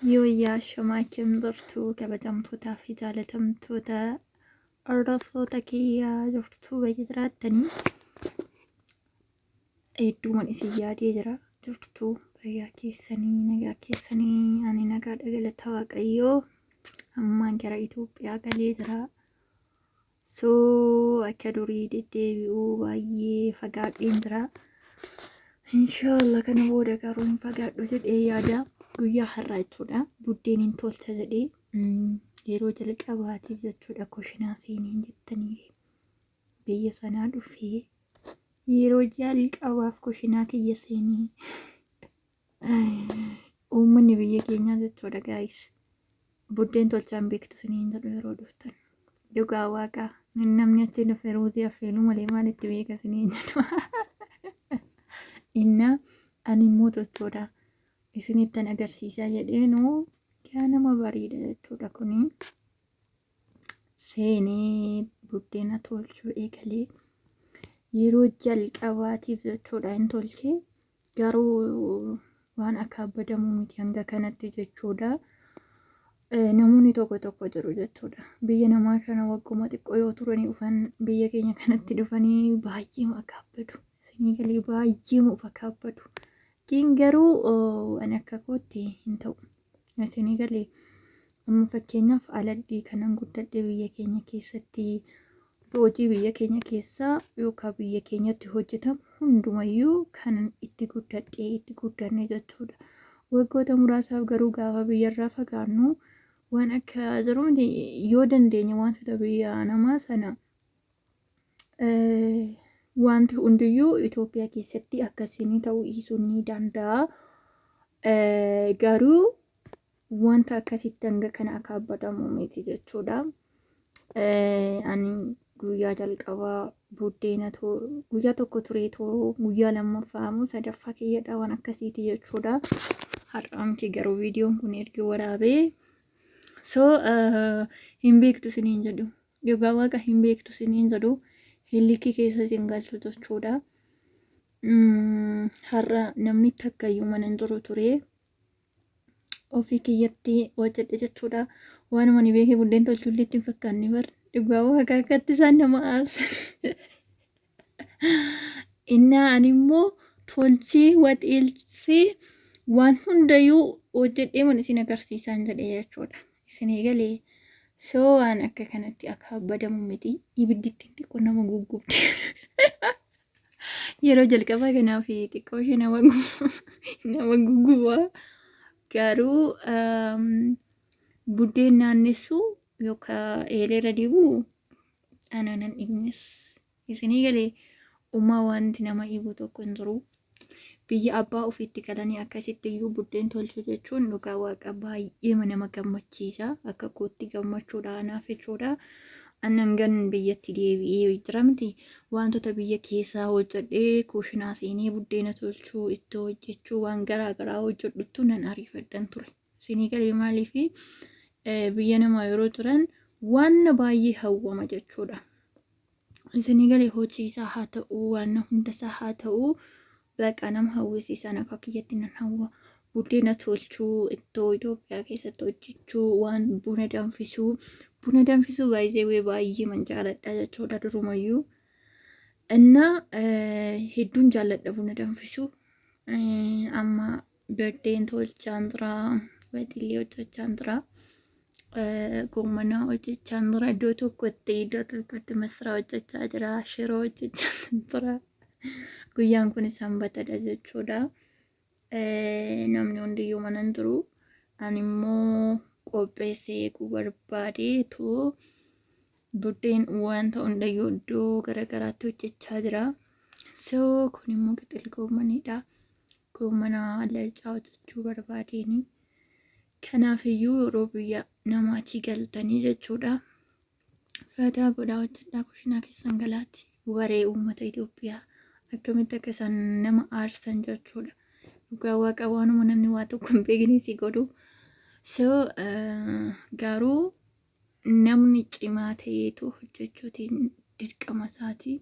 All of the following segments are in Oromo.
Yooyyaa shamaakeen jirtu kabajamtootaa fi jaalatamtoota hordoftoota kiyyaa jirtu bayya jiraattanii hedduuman isin yaadee jira jirtu bayyaa keessanii nagaa keessanii ani nagaa dhagalata waaqayyoo ammaan gara Itoophiyaa galee jira. Soo akka durii deddeebi'uu baay'ee fagaadheen jira. Inshallah kana booda garuu hin fagaadhu jedhee yaada. Guyyaa har'aa jechuudha. Buddeen hin tolcha jedhee yeroo jalqabaatiif jechuudha kushinaa seeneen jettanii biyya sanaa dhufee yeroo jalqabaaf kushinaa kiyya seenee uummanni biyya keenyaa jechuudha gaayis buddeen tolchaan beektu siniin jedhu yeroo dhuftan dhugaa waaqaa namni achi dhufe ruuzii affeeluu malee maalitti beeka siniin jedhu inna ani immoo jechuudha. Isinittan agarsiisaa jedheenu yaa nama bareeda jechuudha kuni seenee buddeena tolchuu eegalee yeroo jalqabaatiif jechuudha hin tolchee garuu waan akka abbadamuu miti hanga kanatti jechuudha. Namoonni tokko jiru jechuudha biyya namaa kana wagguma xiqqoo yoo turanii dhufan biyya keenya kanatti dhufanii baay'ee makaabbadu isinii galee baay'ee mufakaabbadu. Garuu an akka kootti hin ta'u. Isinii galee amma fakkeenyaaf aladhii kanan guddadhe biyya keenya keessatti hojii biyya keenya keessaa yookaan biyya keenyatti hojjetamu hundumayyuu kanan itti guddadhe itti guddanne jechuudha. Waggoota muraasaaf garuu gaafa biyyarraa fagaannu waan akka jiru yoo dandeenye wantoota biyya namaa sana wanti hundiyyuu Itoophiyaa keessatti akkasiin ta'uu dhiisuu ni danda'a. Garuu wanta akkasitti hanga kana akka abbadamu miti jechuudha. Ani guyyaa jalqabaa buddeena guyyaa tokko tureetoo guyyaa lammaffaamu sadaffaa kiyyadha waan akkasiiti jechuudha. Har'aamti garuu viidiyoon kun erga waraabee so hin beektu siniin jedhu dhugaa waaqa hin beektu siniin jedhu. Hillikii keessa galchu jechuudha. Har'a namni takkayyuu mana hin jiru ture. Ofii kiyyatti hojjedhe jechuudha. Waanuma ni beekee buddeen tolchullee ittiin fakkaanne bar dhugaa waaqa akkatti isaan nama aarsan. Innaa ani immoo tolchee waxeelsee waan hundayyuu hojjedhee mana isin agarsiisaan jedhe jechuudha. Isinii galee. So waan akka kanatti akka abbadamu miti ibidditti xiqqoo nama gugubdi. Yeroo jalqabaa kanaaf xiqqoo ishee nama gugubaa garuu buddeen naannessu yookaan eeleerra dibuu ananan dhibnes isinii galee uumaa wanti nama dhibu tokko hin jiru. Biyya abbaa ofiitti galanii akkasitti iyyuu buddeen tolchuu jechuun dhugaa waaqa baay'ee nama gammachiisa. Akka kootti gammachuudha anaaf jechuudha. Annan biyyatti deebi'ee jira miti wantoota biyya keessaa hojjedhee kushinaa seenee buddeena tolchuu ittoo hojjechuu waan garaagaraa hojjedhuttu nan ariifadhan ture. Isinii galee maaliif biyya namaa yeroo turan waan baay'ee hawwama jechuudha. Isinii galee hojiisaa haa ta'uu waan hundasaa haa ta'uu. Baqa nama hawwisiisan akka kiyyatti nan hawwa buddeena tolchuu ittoo Itoophiyaa keessatti hojjechuu waan buna danfisuu baay'ee man jaaladha jechuudha durumayyuu. Innaa hedduun jaaladha buna danfisuu. Amma buddeen tolchaan jira waxillee hojjechaan jira goomana hojjechaan jira iddoo tokkotti masaraa hojjechaa jira shiroo hojjechaan jira. Guyyaan kun sanbatadha jechuudha. Namni hundiyyuu mana hin jiru. Ani immoo qopheessee eeguu barbaadeetu buddeen wanta hundayyuu iddoo garaagaraatti hojjechaa jira. So kun immoo qixil goomanidha. Goomana laalcaa hojjechuu barbaadeeni. Kanaafiyyuu yeroo biyya namaatii galtanii jechuudha. Fataa godhaa hojjedhaa kushinaa keessan galaatti waree uummata Itoophiyaa. Akkamitti akka isaan nama aarsan jechuudha. Dhugaa waaqa waanuma namni waa tokko hin beekne si godhu. So garuu namni cimaa ta'eetu hojjechuutiin dirqama isaatii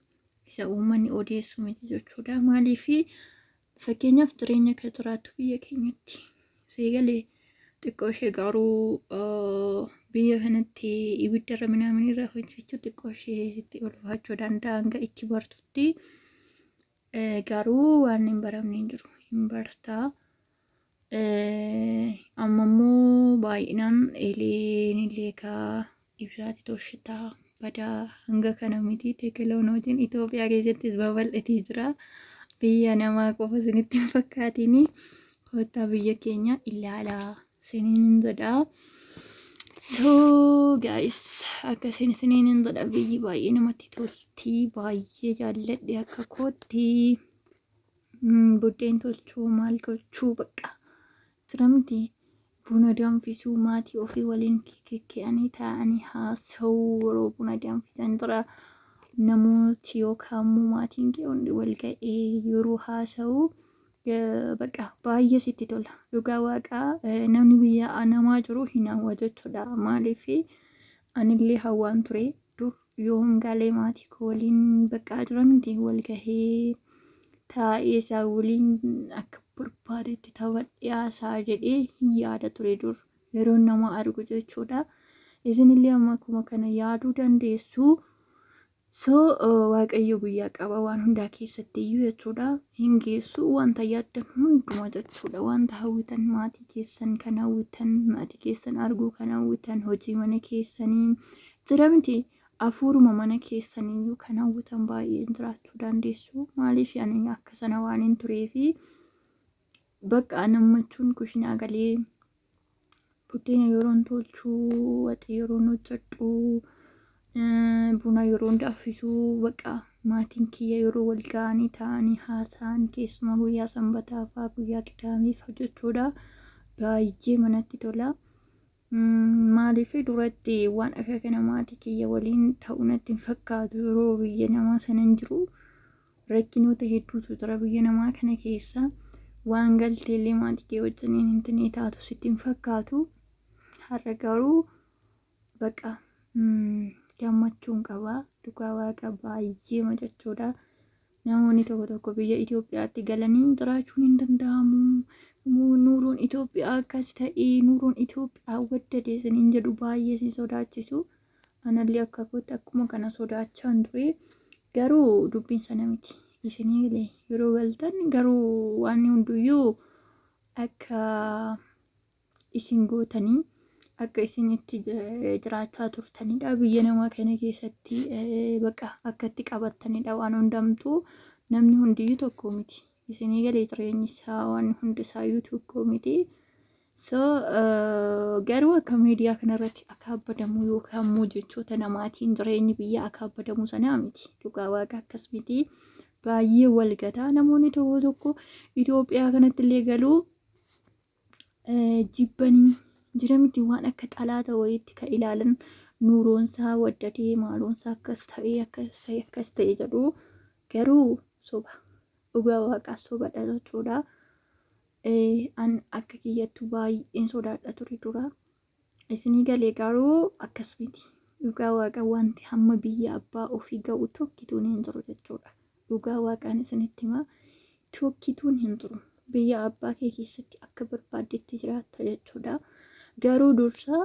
isa uummanni odeessu miti jechuudha. Maaliif fakkeenyaaf jireenya akka jiraattu biyya keenyatti seegalee xiqqoo ishee garuu biyya kanatti ibiddarra minaaminirra hojjechuu xiqqoo ishee sitti ulfaachuu danda'a hanga itti bartutti. Garuu waan hin baramne hin jiru hin bartaa. Amma immoo baay'inaan eeleen illee kaa ibsaati toshitaa badaa hanga kana miti teekinooloojiin Itoophiyaa keessattis babal'atee jira. Biyya namaa qofa isinitti hin fakkaatiin kottaa biyya keenya ilaalaa siniin jedha. So guys akkasiin siniin jedha biyyi baay'ee namatti tolti baay'ee jaalladhe akka kootti buddeen tolchuu maal gochuu bakka siramti buna danfisuu maatii ofii waliin kikkea'anii taa'anii haasa'uu yeroo buna danfisan jira. Namooti yookaan maatiin kee hundi wal ga'ee yeroo haasa'u bakka baay'ee sitti tola. Dhugaa waaqaa namni biyya namaa jiru hin hawwa jechuudha. Maaliif anillee hawwaan ture dur yoom galee maatii koo waliin bakka jiramti wal gahee taa'ee isaa waliin akka barbaadetti taphadhee haasaa jedhee yaada ture dur yeroo nama argu jechuudha. Isinillee amma akkuma kana yaaduu dandeessu. So waaqayyo guyyaa qaba waan hundaa keessatti iyyuu jechuudha. Hin geessu wanta yaaddan hunduma jechuudha. Wanta hawwitan maatii keessan kan hawwitan maatii keessan arguu kan hawwitan hojii mana keessanii jira miti afuuruma mana keessanii iyyuu kan hawwitan baay'een jiraachuu dandeessu. Maaliif ani akka sana waan hin tureefi bakka nammachuun kushinaa galee buddeena yeroon tolchuu waxii yeroon hojjedhu. Buna yeroo danfisuu bakka maatiin kiyya yeroo wal ga'anii taa'anii haasa'an keessumaa guyyaa sanbataa fa'aa guyyaa qidaamee fa'aa jechuudha. Baay'ee manatti tola. Maaliif duratti waan akka kana maatii kiyya waliin ta'uu natti hin fakkaatu yeroo biyya namaa sana hin jiru. Rakkinoota hedduutu jira biyya namaa kana keessa. Waan galteellee maatii kee wajjiniin hin tinee taatu sitti hin fakkaatu. Har'a garuu bakka gammachuun qaba dhugaa waaqa baay'ee macachuudha. Namoonni tokko tokko biyya Itoophiyaatti galanii jiraachuun hin danda'amu. Nuuroon Itoophiyaa akkas ta'ee nuuroon Itoophiyaa waddade isiniin jedhu baay'ee si sodaachisu. Anallee akka kootti akkuma kana sodaachaa hin ture. Garuu dubbiin sana miti. Isinillee yeroo galtan garuu waan hunduyyuu akka isin gootanii akka isinitti jiraachaa turtanidha. Biyya namaa kana keessatti bakka akkatti qabattanidha waan hundamtuu namni hundiyyuu tokko miti. Isinii galee jireenyi isaa waan hundi isaayyuu tokko miti. So garuu akka miidiyaa kanarratti akka abbadamu yookaan immoo jechoota namaatiin jireenyi biyya akka abbadamu sanaa miti. Dhugaa waaqa akkas miti. Baay'ee wal gataa namoonni tokko tokko Itoophiyaa kanatti illee galuu jibbanii jira miti waan akka xalaata wayiitti kan ilaalan nuuroonsaa waddatee maaloonsaa akkas ta'e jedhu garuu soba dhugaa waaqaa sobadha jechuudha. An akka kiyyattu baay'een sodaadha ture dura. Isinii galee garuu akkas miti. Dhugaa waaqa wanti hamma biyya abbaa ofii ga'u tokkituun hin jiru jechuudha. Dhugaa waaqaan isinitti himaa tokkituun hin jiru. Biyya abbaa kee keessatti akka barbaaddetti jiraatta jechuudha. Garuu dursa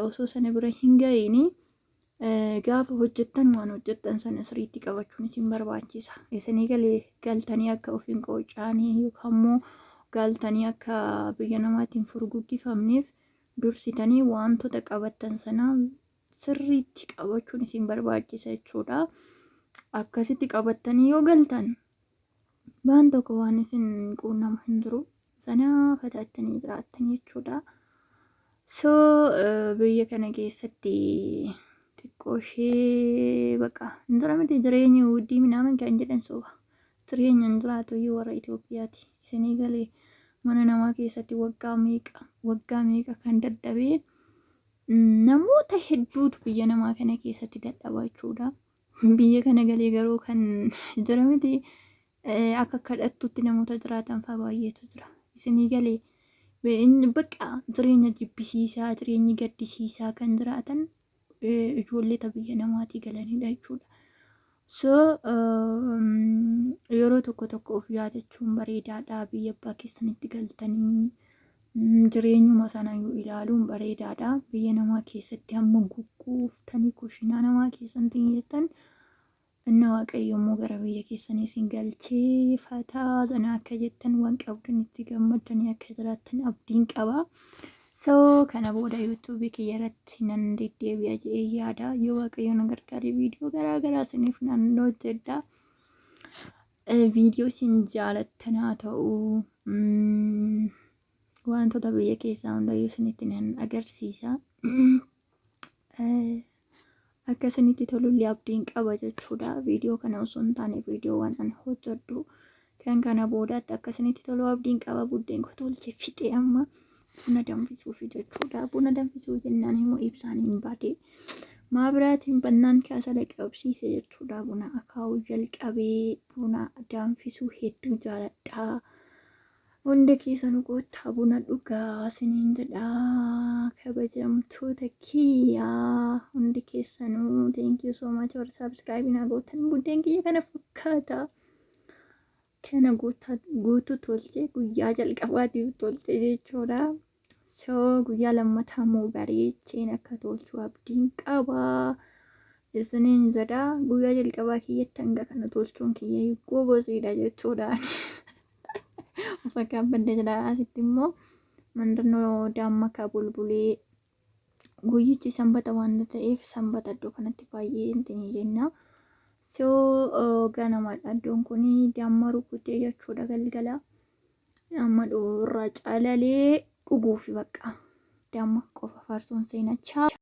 osoo sana bira hin ga'iini gaafa hojjettan waan hojjettan sana sirriitti qabachuun isin barbaachisa. Isinii galee galtanii akka ofiin qoocaanii yookaan immoo galtanii akka biyya namaatiin furguggifamneef dursitanii wantoota qabattan sana sirriitti qabachuun isin barbaachisa jechuudha. Akkasitti qabattanii yoo galtan waan tokko waan isin quunnama hin jiru sana fatattanii jiraattan jechuudha. So biyya kana keessatti xiqqoo ishee bakka hin jira miti jireenyi wuddii minaaman kan jedhan soba. Jireenya hin jiraatu iyyuu warra Itoophiyaati. Isinii galee mana namaa keessatti waggaa meeqa kan dadhabee namoota hedduutu biyya namaa kana keessatti dadhabaa jechuudha. Biyya kana galee garuu kan jira miti akka kadhattutti namoota jiraatan fa'aa baay'eetu jira. Isinii galee bakka jireenya jibbisiisaa jireenyi gaddisiisaa kan jiraatan ijoollee biyya namaatii galanidha jechuudha. So yeroo tokko tokko of yaadachuun bareedaadha. Biyya abbaa keessanitti galtanii jireenyuma sanayyuu ilaaluun bareedaadha. Biyya namaa keessatti hamma gugguuftanii kushinaa namaa keessatti jettan inna waaqayyo immoo gara biyya keessanii isin galchee fataa sana akka jettan waan qabdan itti gammaddanii akka jiraattan abdiin qaba. So kana booda yuutuubii kiyya irratti nan deddeebi'a jedhee yaada. Yoo waaqayyo na gargaare viidiyoo garaagaraa isiniif nan hojjedha. Viidiyoo isin jaalattan haa ta'u wantoota biyya keessaa hundayyuu isinitti nan agarsiisa. Akka isinitti tolullee abdiin qaba jechuudha. Viidiyoo kana osoo hin taane viidiyoowwan an hojjedhu kan kana boodaatti akka isinitti tolu abdiin qaba. Buddeen koo tolchee fixee amma buna danfisuuf jechuudha. Buna danfisuu jennaan immoo ibsaan hin baade maabiraatiin bannaan kaasala qabsiise jechuudha. Buna akaa'uu jalqabee buna danfisuu hedduu jaaladha. Hundi keessanuu koottaa buna dhugaa isiniin jedha. Kabajamtoota kiyyaa hundi keessanuu thank you so much for subscribing na gootan. Buddeen kiyya kana fakkaata. Kana guutuu tolchee guyyaa jalqabaatiif tolchee jechuudha. So guyyaa lammataa immoo bareecheen akka tolchu abdiin qaba. Isiniin jedha guyyaa jalqabaa kiyyatti hanga kana tolchuun kiyya goboosiidha jechuudha. Fakkaan badda jedha. Asitti immoo mandannoo daammakaa bulbulee guyyichi sanbata waan ta'eef sanbata iddoo kanatti baay'ee intinii jenna. So ganamadha iddoon kun damma rukutee jechuudha galgala. Amma irraa calalee dhuguufi bakka damma qofa farsoon seenachaa.